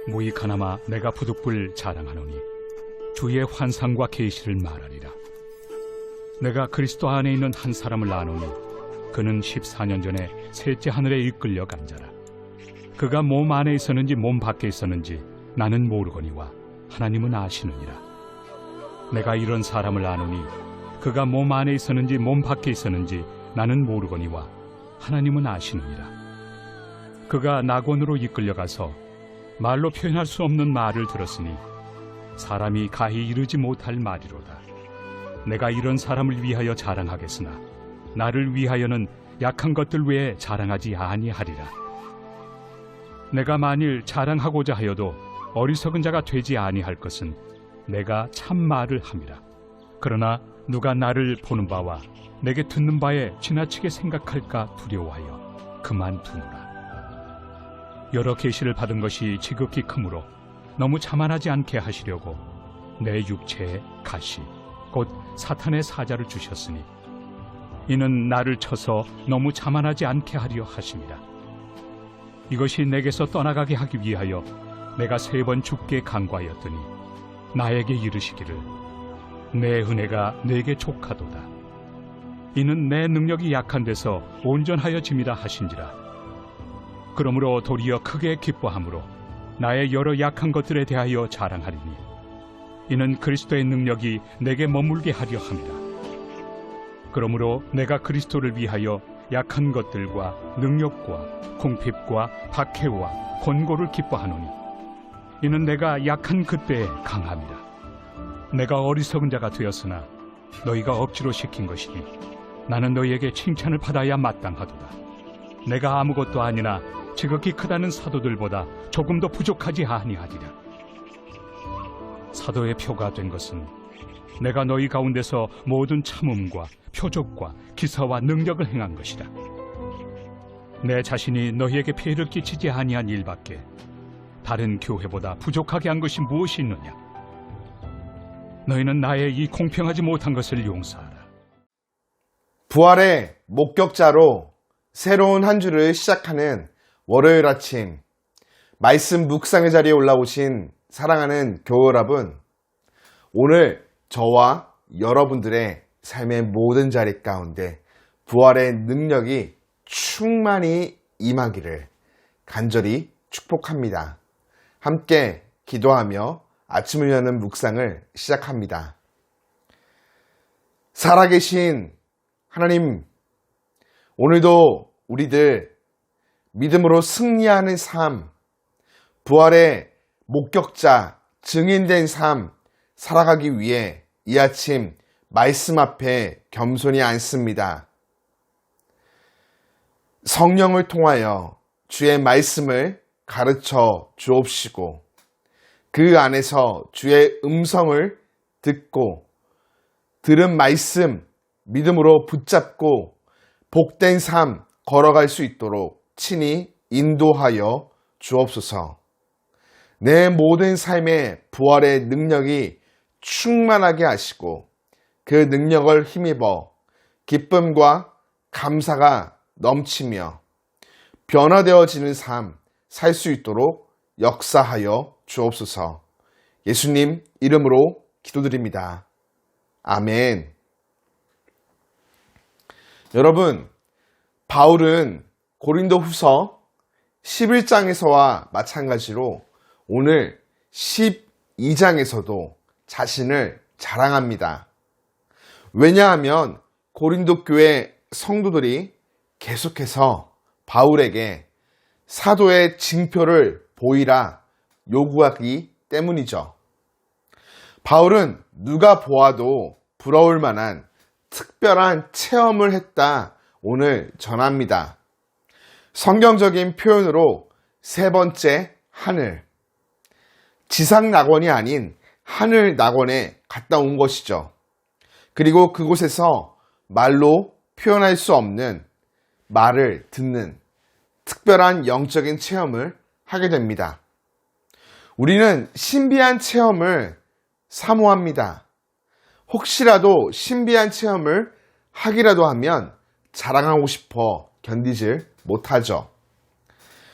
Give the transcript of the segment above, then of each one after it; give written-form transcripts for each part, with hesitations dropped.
무익하나마 내가 부득불 자랑하노니 주의 환상과 계시를 말하리라. 내가 그리스도 안에 있는 한 사람을 아노니 그는 14년 전에 셋째 하늘에 이끌려 간 자라. 그가 몸 안에 있었는지 몸 밖에 있었는지 나는 모르거니와 하나님은 아시느니라. 내가 이런 사람을 아노니 그가 몸 안에 있었는지 몸 밖에 있었는지 나는 모르거니와 하나님은 아시느니라. 그가 낙원으로 이끌려가서 말로 표현할 수 없는 말을 들었으니 사람이 가히 이르지 못할 말이로다. 내가 이런 사람을 위하여 자랑하겠으나 나를 위하여는 약한 것들 외에 자랑하지 아니하리라. 내가 만일 자랑하고자 하여도 어리석은 자가 되지 아니할 것은 내가 참말을 함이라. 그러나 누가 나를 보는 바와 내게 듣는 바에 지나치게 생각할까 두려워하여 그만두노라. 여러 계시를 받은 것이 지극히 크므로 너무 자만하지 않게 하시려고 내 육체에 가시 곧 사탄의 사자를 주셨으니 이는 나를 쳐서 너무 자만하지 않게 하려 하심이라. 이것이 내게서 떠나가게 하기 위하여 내가 3번 죽게 간구하였더니 나에게 이르시기를 내 은혜가 내게 족하도다. 이는 내 능력이 약한 데서 온전하여짐이라 하신지라. 그러므로 도리어 크게 기뻐함으로 나의 여러 약한 것들에 대하여 자랑하리니 이는 그리스도의 능력이 내게 머물게 하려 함이라. 그러므로 내가 그리스도를 위하여 약한 것들과 능력과 궁핍과 박해와 권고를 기뻐하노니 이는 내가 약한 그때에 강함이라. 내가 어리석은 자가 되었으나 너희가 억지로 시킨 것이니 나는 너희에게 칭찬을 받아야 마땅하도다. 내가 아무것도 아니나 지극히 크다는 사도들보다 조금 더 부족하지 아니하리라. 사도의 표가 된 것은 내가 너희 가운데서 모든 참음과 표적과 기사와 능력을 행한 것이라. 내 자신이 너희에게 피해를 끼치지 아니한 일밖에 다른 교회보다 부족하게 한 것이 무엇이 있느냐? 너희는 나의 이 공평하지 못한 것을 용서하라. 부활의 목격자로 새로운 한 주를 시작하는 월요일 아침 말씀 묵상의 자리에 올라오신 사랑하는 교회 여러분, 오늘 저와 여러분들의 삶의 모든 자리 가운데 부활의 능력이 충만히 임하기를 간절히 축복합니다. 함께 기도하며 아침을 여는 묵상을 시작합니다. 살아계신 하나님, 오늘도 우리들 믿음으로 승리하는 삶, 부활의 목격자, 증인된 삶 살아가기 위해 이 아침 말씀 앞에 겸손히 앉습니다. 성령을 통하여 주의 말씀을 가르쳐 주옵시고 그 안에서 주의 음성을 듣고 들은 말씀 믿음으로 붙잡고 복된 삶 걸어갈 수 있도록 친히 인도하여 주옵소서. 내 모든 삶의 부활의 능력이 충만하게 하시고 그 능력을 힘입어 기쁨과 감사가 넘치며 변화되어지는 삶 살 수 있도록 역사하여 주옵소서. 예수님 이름으로 기도드립니다. 아멘. 여러분, 바울은 고린도후서 11장에서와 마찬가지로 오늘 12장에서도 자신을 자랑합니다. 왜냐하면 고린도 교회 성도들이 계속해서 바울에게 사도의 징표를 보이라 요구하기 때문이죠. 바울은 누가 보아도 부러울 만한 특별한 체험을 했다 오늘 전합니다. 성경적인 표현으로 3번째 하늘, 지상 낙원이 아닌 하늘 낙원에 갔다 온 것이죠. 그리고 그곳에서 말로 표현할 수 없는 말을 듣는 특별한 영적인 체험을 하게 됩니다. 우리는 신비한 체험을 사모합니다. 혹시라도 신비한 체험을 하기라도 하면 자랑하고 싶어 견디질 못하죠.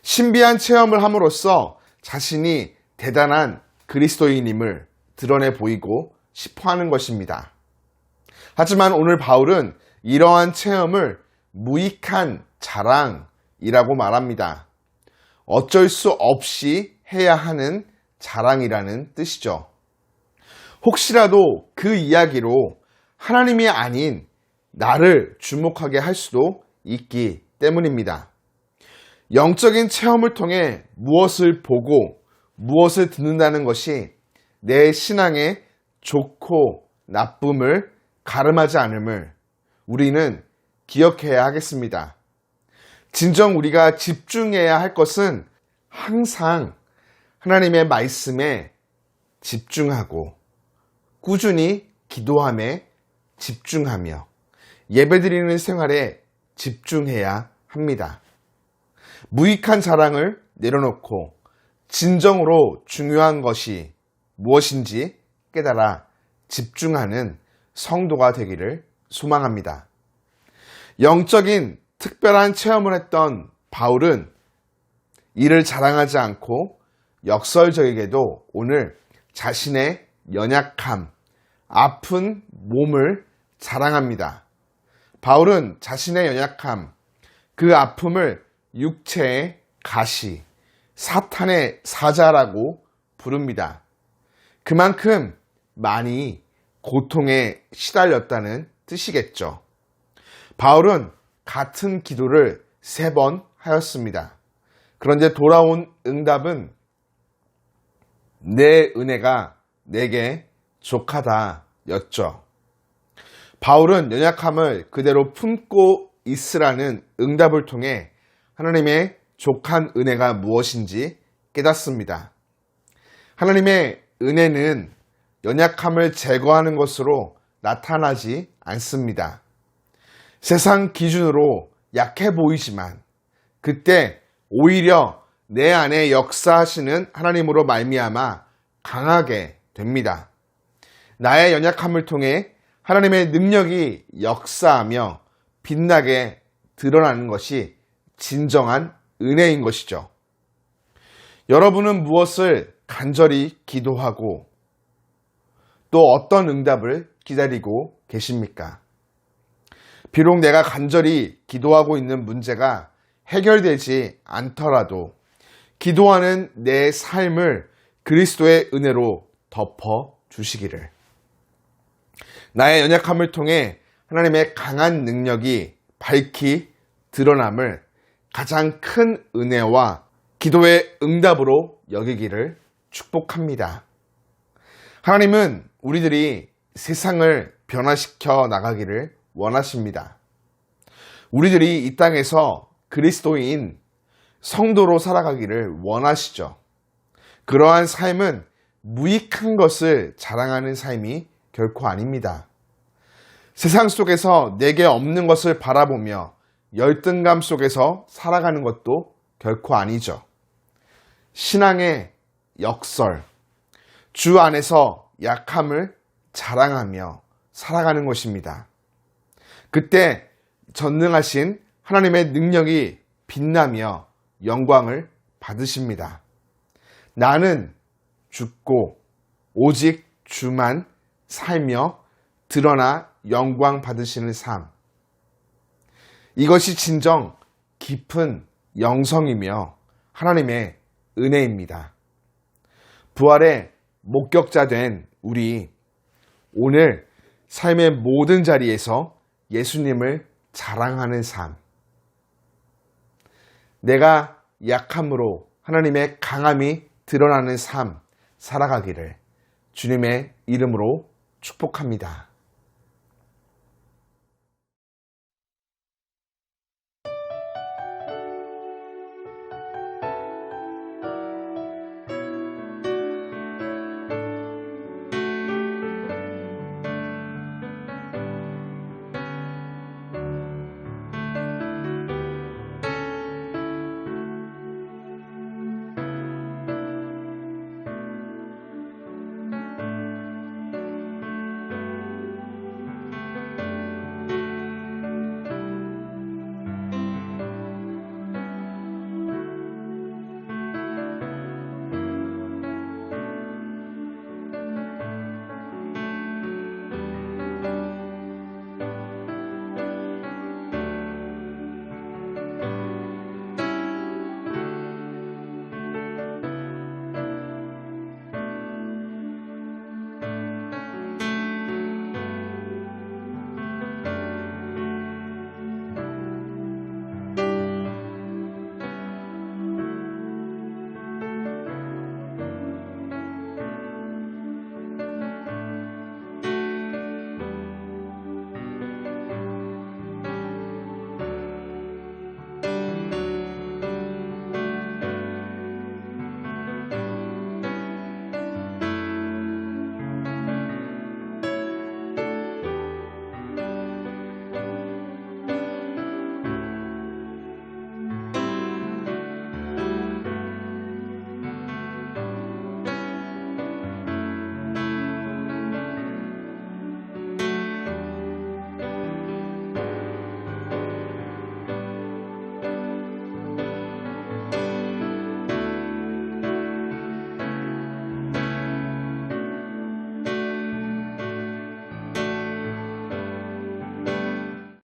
신비한 체험을 함으로써 자신이 대단한 그리스도인임을 드러내 보이고 싶어 하는 것입니다. 하지만 오늘 바울은 이러한 체험을 무익한 자랑이라고 말합니다. 어쩔 수 없이 해야 하는 자랑이라는 뜻이죠. 혹시라도 그 이야기로 하나님이 아닌 나를 주목하게 할 수도 있기 때문입니다. 영적인 체험을 통해 무엇을 보고 무엇을 듣는다는 것이 내 신앙의 좋고 나쁨을 가름하지 않음을 우리는 기억해야 하겠습니다. 진정 우리가 집중해야 할 것은 항상 하나님의 말씀에 집중하고 꾸준히 기도함에 집중하며 예배드리는 생활에 집중해야 합니다. 무익한 자랑을 내려놓고 진정으로 중요한 것이 무엇인지 깨달아 집중하는 성도가 되기를 소망합니다. 영적인 특별한 체험을 했던 바울은 이를 자랑하지 않고 역설적이게도 오늘 자신의 연약함, 아픈 몸을 자랑합니다. 바울은 자신의 연약함, 그 아픔을 육체의 가시, 사탄의 사자라고 부릅니다. 그만큼 많이 고통에 시달렸다는 뜻이겠죠. 바울은 같은 기도를 3번 하였습니다. 그런데 돌아온 응답은 내 은혜가 내게 족하다 였죠. 바울은 연약함을 그대로 품고 있으라는 응답을 통해 하나님의 족한 은혜가 무엇인지 깨닫습니다. 하나님의 은혜는 연약함을 제거하는 것으로 나타나지 않습니다. 세상 기준으로 약해 보이지만 그때 오히려 내 안에 역사하시는 하나님으로 말미암아 강하게 됩니다. 나의 연약함을 통해 하나님의 능력이 역사하며 빛나게 드러나는 것이 진정한 은혜인 것이죠. 여러분은 무엇을 간절히 기도하고 또 어떤 응답을 기다리고 계십니까? 비록 내가 간절히 기도하고 있는 문제가 해결되지 않더라도 기도하는 내 삶을 그리스도의 은혜로 덮어 주시기를. 나의 연약함을 통해 하나님의 강한 능력이 밝히 드러남을 가장 큰 은혜와 기도의 응답으로 여기기를 축복합니다. 하나님은 우리들이 세상을 변화시켜 나가기를 원하십니다. 우리들이 이 땅에서 그리스도인 성도로 살아가기를 원하시죠. 그러한 삶은 무익한 것을 자랑하는 삶이 결코 아닙니다. 세상 속에서 내게 없는 것을 바라보며 열등감 속에서 살아가는 것도 결코 아니죠. 신앙의 역설, 주 안에서 약함을 자랑하며 살아가는 것입니다. 그때 전능하신 하나님의 능력이 빛나며 영광을 받으십니다. 나는 죽고 오직 주만 살며 드러나 영광 받으시는 삶. 이것이 진정 깊은 영성이며 하나님의 은혜입니다. 부활의 목격자 된 우리, 오늘 삶의 모든 자리에서 예수님을 자랑하는 삶. 내가 약함으로 하나님의 강함이 드러나는 삶 살아가기를 주님의 이름으로 축복합니다.